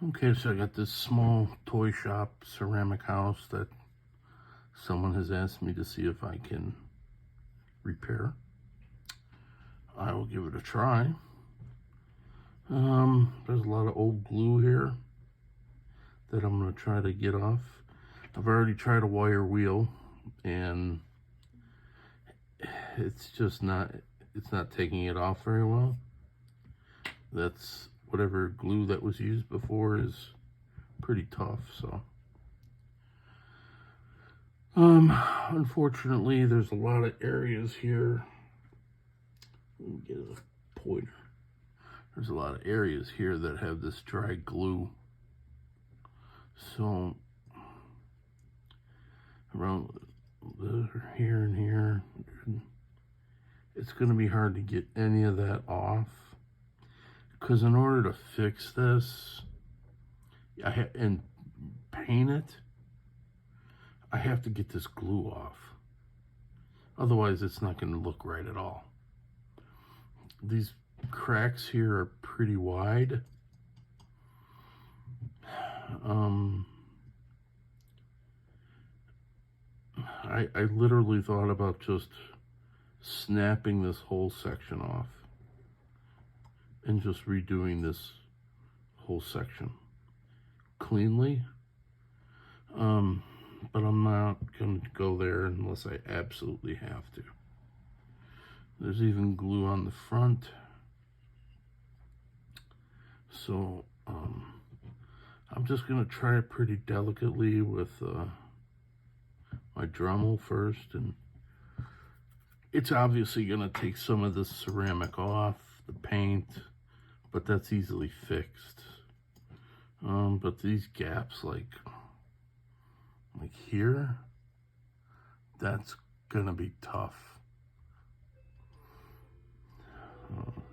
Okay, so I got this small toy shop ceramic house that someone has asked me to see if I can repair. I will give it a try. There's a lot of old glue here that I'm going to try to get off. I've already tried a wire wheel and it's not taking it off very well. That's whatever glue that was used before is pretty tough, so unfortunately there's a lot of areas here. Let me get a pointer. There's a lot of areas here that have this dry glue, so around here and here it's going to be hard to get any of that off, because in order to fix this and paint it, I have to get this glue off. Otherwise, it's not going to look right at all. These cracks here are pretty wide. I literally thought about just snapping this whole section off and just redoing this whole section cleanly. But I'm not going to go there unless I absolutely have to. There's even glue on the front. So I'm just going to try it pretty delicately with my Dremel first. And it's obviously going to take some of the ceramic off, the paint, but that's easily fixed. But these gaps, like here, that's gonna be tough.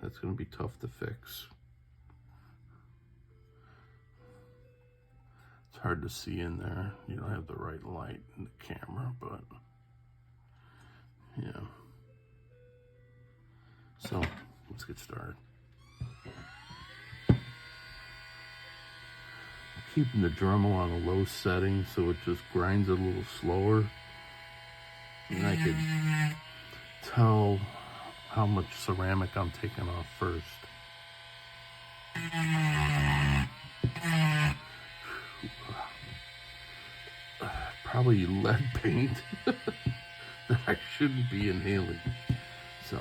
That's gonna be tough to fix. It's hard to see in there. You don't have the right light in the camera, but yeah. So let's get started. Keeping the Dremel on a low setting so it just grinds a little slower, and I could tell how much ceramic I'm taking off first. Probably lead paint that I shouldn't be inhaling. So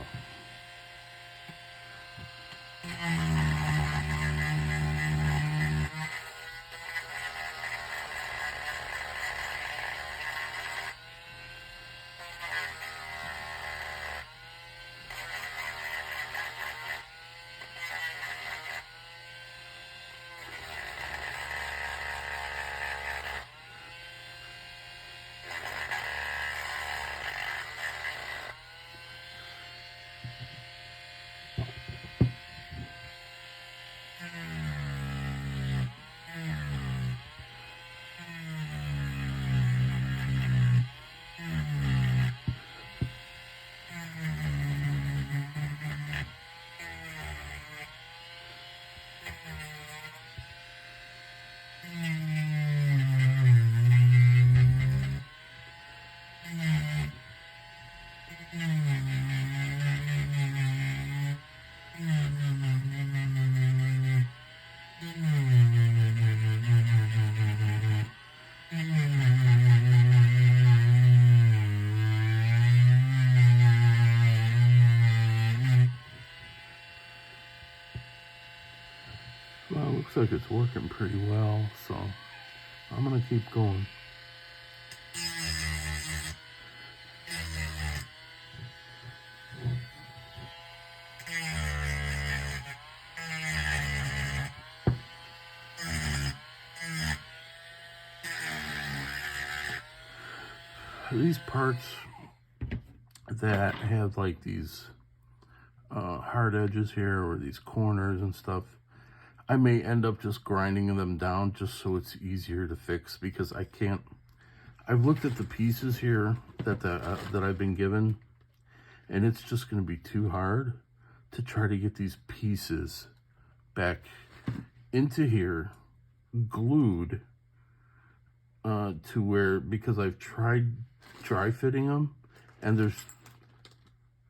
well, it looks like it's working pretty well, so I'm gonna keep going. These parts that have like these hard edges here, or these corners and stuff, I may end up just grinding them down just so it's easier to fix, because I've looked at the pieces here that I've been given, and it's just going to be too hard to try to get these pieces back into here glued to where, because I've tried dry fitting them and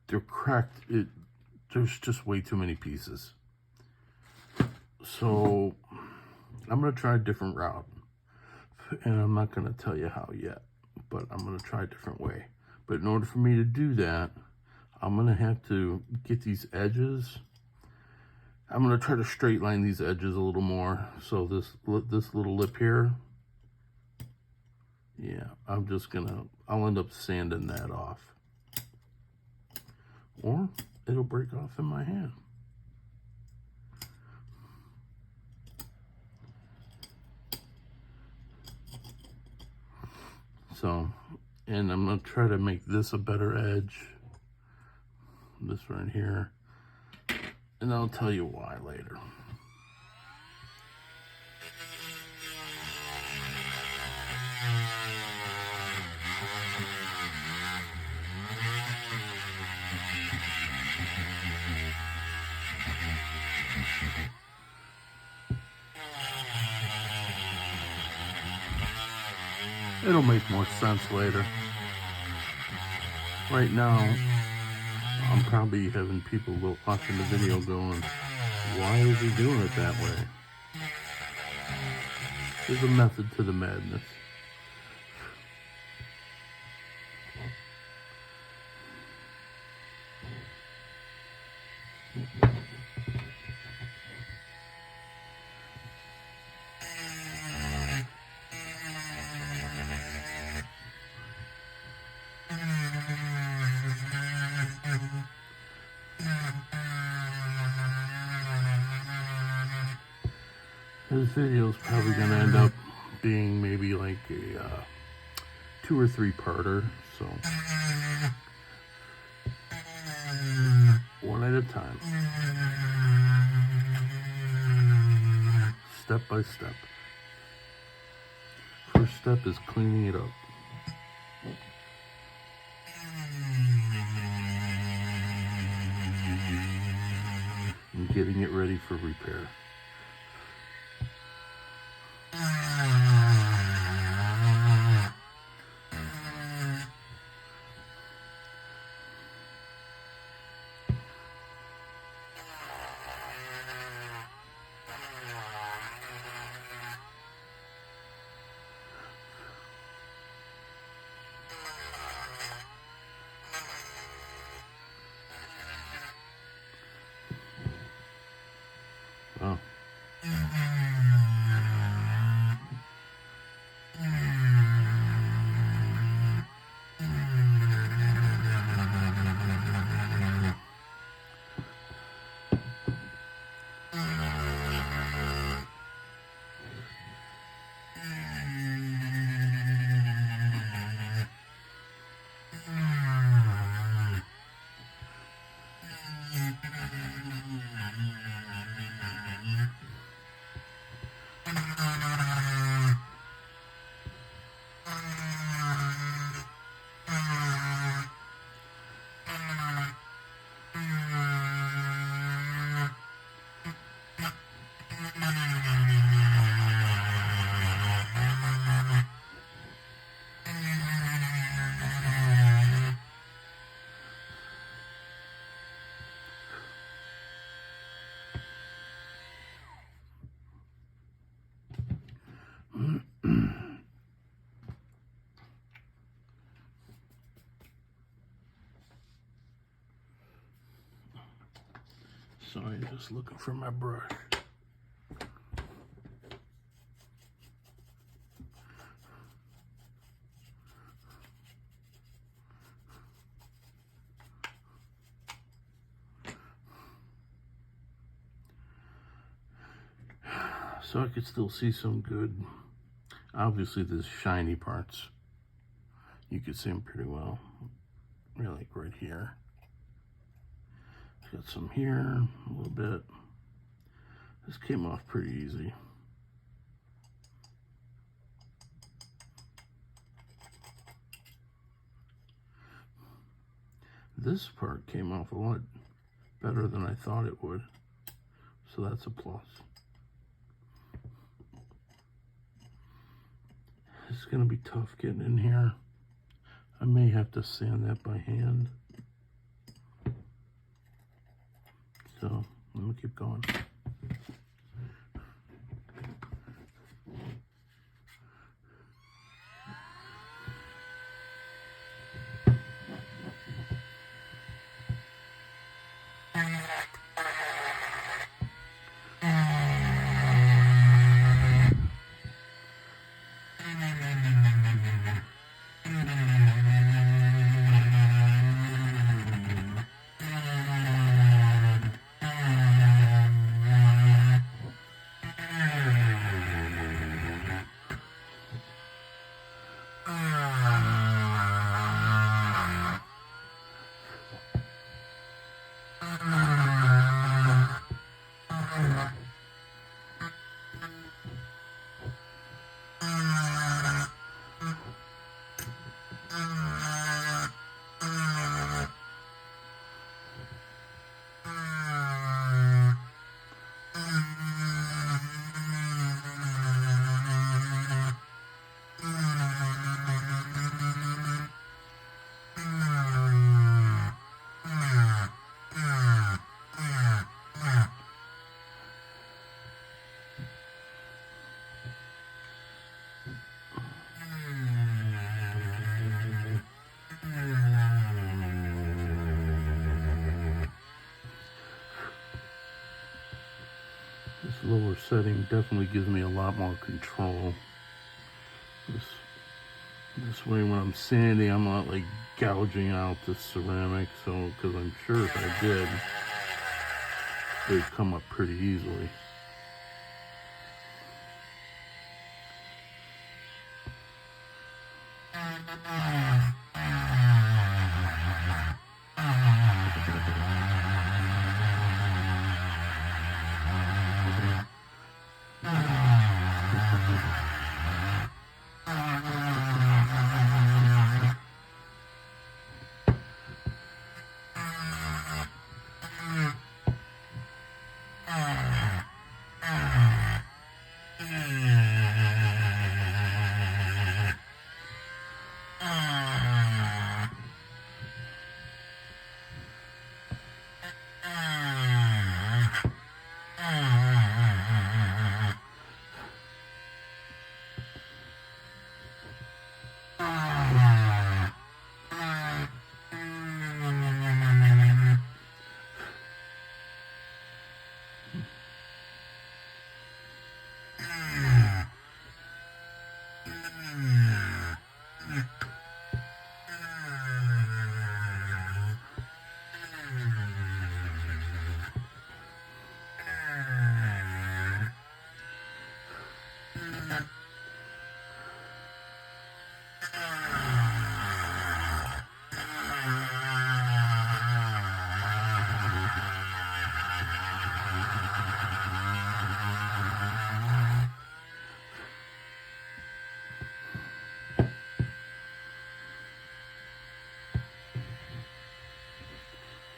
they're cracked. There's just way too many pieces. So I'm going to try a different route, and I'm not going to tell you how yet, but I'm going to try a different way. But in order for me to do that, I'm going to have to get these edges. I'm going to try to straight line these edges a little more. So this little lip here, yeah, I'll end up sanding that off. Or it'll break off in my hand. So, and I'm going to try to make this a better edge. This right here. And I'll tell you why later. It'll make more sense later. Right now, I'm probably having people watching the video going, why is he doing it that way? There's a method to the madness. This video is probably going to end up being maybe like a 2 or 3 parter, so one at a time, step by step. First step is cleaning it up. And getting it ready for repair. Oh. Sorry, just looking for my brush. So I could still see some good, obviously there's shiny parts. You could see them pretty well. Really, like right here. Got some here, a little bit. This came off pretty easy. This part came off a lot better than I thought it would. So that's a plus. It's gonna be tough getting in here. I may have to sand that by hand. So let me keep going. This lower setting definitely gives me a lot more control. This way when I'm sanding, I'm not like gouging out the ceramic, so, because I'm sure if I did, they'd come up pretty easily.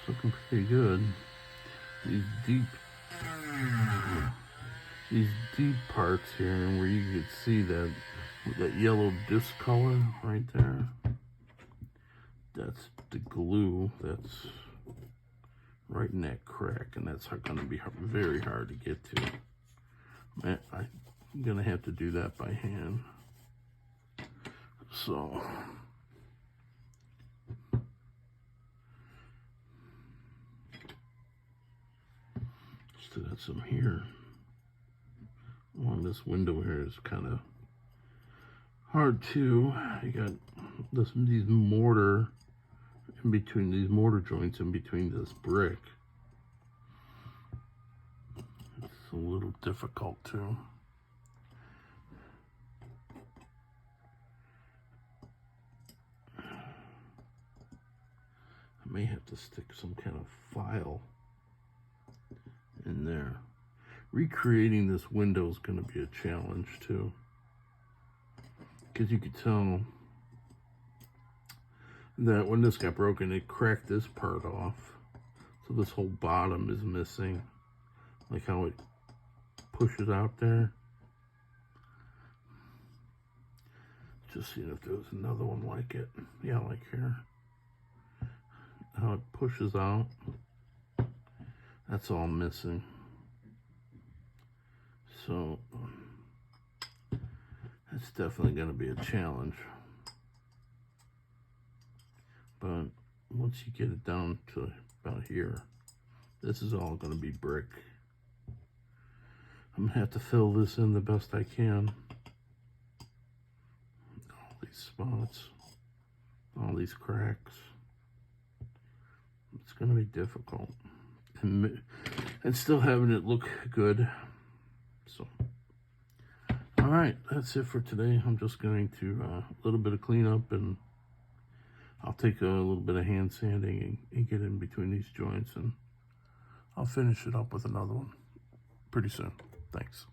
Looking pretty good. These deep parts here, and where you can see that yellow disc color right there, that's the glue that's right in that crack, and that's going to be very hard to get to. I'm gonna have to do that by hand. So still got some here. Along this window here is kind of hard too. You got these mortar in between, these mortar joints in between this brick. It's a little difficult too. I may have to stick some kind of file in there. Recreating this window is going to be a challenge too, because you could tell that when this got broken, it cracked this part off, so this whole bottom is missing, like how it pushes out there. Just seeing if there was another one like it. Yeah, like here. How it pushes out. That's all missing. So it's definitely going to be a challenge. But once you get it down to about here, this is all going to be brick. I'm going to have to fill this in the best I can. All these spots, all these cracks. It's going to be difficult. And still having it look good. So, all right, that's it for today. I'm just going to a little bit of cleanup, and I'll take a little bit of hand sanding and get in between these joints, and I'll finish it up with another one pretty soon. Thanks.